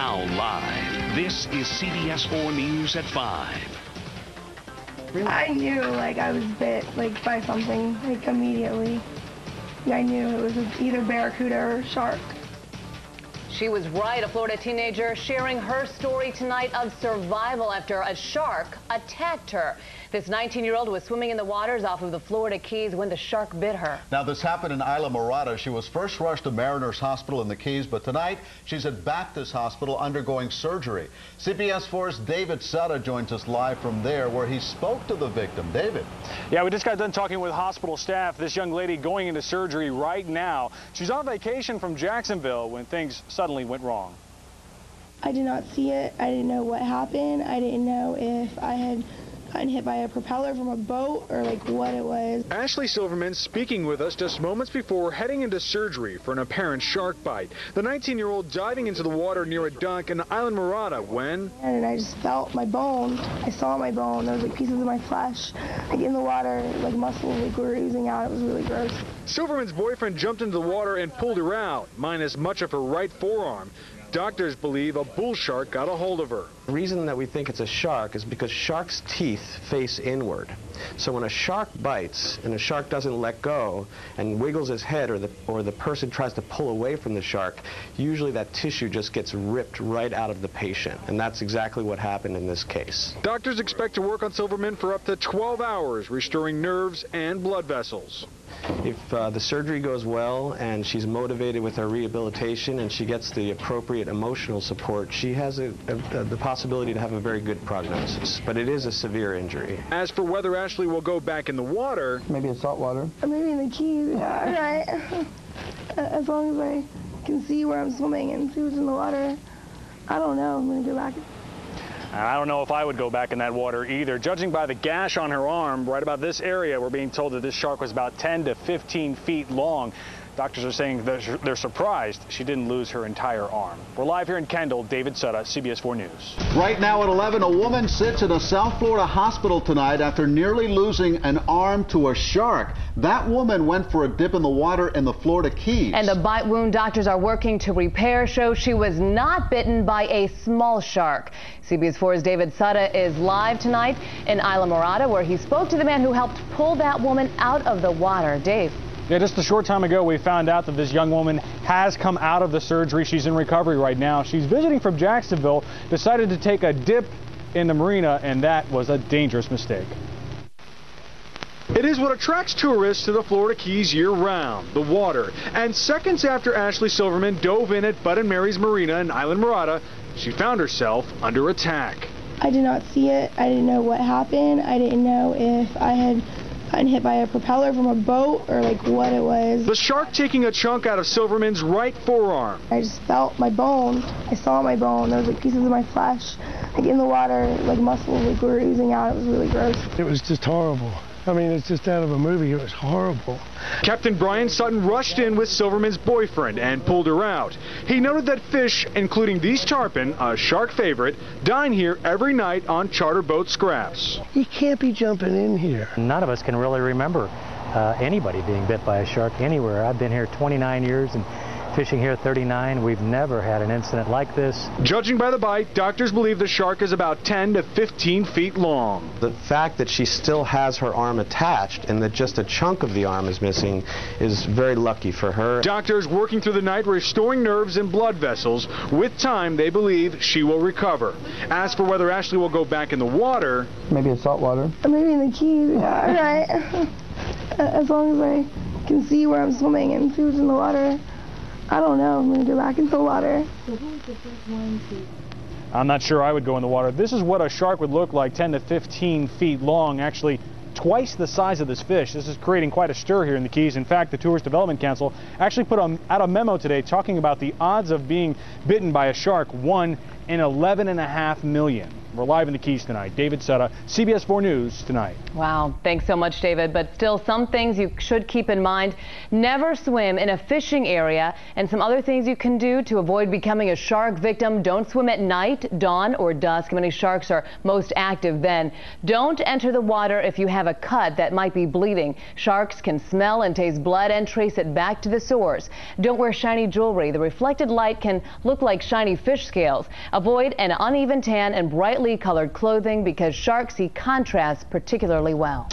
Now live, this is CBS 4 News at 5. I knew I was bit by something immediately. I knew it was either barracuda or shark. She was right. A Florida teenager sharing her story tonight of survival after a shark attacked her. This 19-year-old was swimming in the waters off of the Florida Keys when the shark bit her. Now, this happened in Isla Mirada. She was first rushed to Mariners Hospital in the Keys, but tonight she's at Baptist Hospital undergoing surgery. CBS 4's David Sutta joins us live from there, where he spoke to the victim. David. Yeah, we just got done talking with hospital staff. This young lady going into surgery right now. She's on vacation from Jacksonville when things suddenly went wrong. I did not see it. I didn't know what happened. I didn't know if I had gotten hit by a propeller from a boat or what it was. Ashley Silverman speaking with us just moments before heading into surgery for an apparent shark bite. The 19-year-old diving into the water near a dock in Isla Mirada when... And I just felt my bone. I saw my bone. There was pieces of my flesh in the water, muscles were oozing out. It was really gross. Silverman's boyfriend jumped into the water and pulled her out, minus much of her right forearm. Doctors believe a bull shark got a hold of her. The reason that we think it's a shark is because sharks' teeth face inward. So when a shark bites and a shark doesn't let go and wiggles his head, or the person tries to pull away from the shark, usually that tissue just gets ripped right out of the patient. And that's exactly what happened in this case. Doctors expect to work on Silverman for up to 12 hours, restoring nerves and blood vessels. If the surgery goes well and she's motivated with her rehabilitation and she gets the appropriate emotional support, she has the possibility to have a very good prognosis. But it is a severe injury. As for whether Ashley will go back in the water... Maybe in salt water. Or maybe in the Keys, right? As long as I can see where I'm swimming and see what's in the water, I don't know. I'm going to go back. I don't know if I would go back in that water either. Judging by the gash on her arm right about this area, we're being told that this shark was about 10 to 15 feet long. Doctors are saying they're surprised she didn't lose her entire arm. We're live here in Kendall. David Sutta, CBS 4 News. Right now at 11, a woman sits in a South Florida hospital tonight after nearly losing an arm to a shark. That woman went for a dip in the water in the Florida Keys. And the bite wound doctors are working to repair shows she was not bitten by a small shark. CBS 4's David Sutta is live tonight in Isla Mirada, where he spoke to the man who helped pull that woman out of the water. Dave. Yeah, just a short time ago, we found out that this young woman has come out of the surgery. She's in recovery right now. She's visiting from Jacksonville, decided to take a dip in the marina, and that was a dangerous mistake. It is what attracts tourists to the Florida Keys year-round, the water. And seconds after Ashley Silverman dove in at Bud & Mary's Marina in Isla Mirada, she found herself under attack. I did not see it. I didn't know what happened. I didn't know if I had gotten hit by a propeller from a boat or what it was. The shark taking a chunk out of Silverman's right forearm. I just felt my bone. I saw my bone. There was pieces of my flesh in the water, muscles were oozing out. It was really gross. It was just horrible. I mean, it's just out of a movie. It was horrible. Captain Brian Sutton rushed in with Silverman's boyfriend and pulled her out. He noted that fish, including these tarpon, a shark favorite, dine here every night on charter boat scraps. You can't be jumping in here. None of us can really remember anybody being bit by a shark anywhere. I've been here 29 years and fishing here 39. We've never had an incident like this. Judging by the bite, doctors believe the shark is about 10 to 15 feet long. The fact that she still has her arm attached and that just a chunk of the arm is missing is very lucky for her. Doctors working through the night restoring nerves and blood vessels. With time, they believe she will recover. As for whether Ashley will go back in the water... Maybe in salt water. Or maybe in the Keys, right? As long as I can see where I'm swimming and see what's in the water, I don't know. I'm going to go back into the water. So who was the first one to... I'm not sure I would go in the water. This is what a shark would look like, 10 to 15 feet long, actually twice the size of this fish. This is creating quite a stir here in the Keys. In fact, the Tourist Development Council actually put out a memo today talking about the odds of being bitten by a shark, 1 in 11.5 million. We're live in the Keys tonight. David Sutta, CBS 4 News Tonight. Wow, thanks so much, David. But still, some things you should keep in mind. Never swim in a fishing area, and some other things you can do to avoid becoming a shark victim. Don't swim at night, dawn, or dusk. Many sharks are most active then. Don't enter the water if you have a cut that might be bleeding. Sharks can smell and taste blood and trace it back to the source. Don't wear shiny jewelry. The reflected light can look like shiny fish scales. Avoid an uneven tan and brightly colored clothing because sharks see contrast particularly well.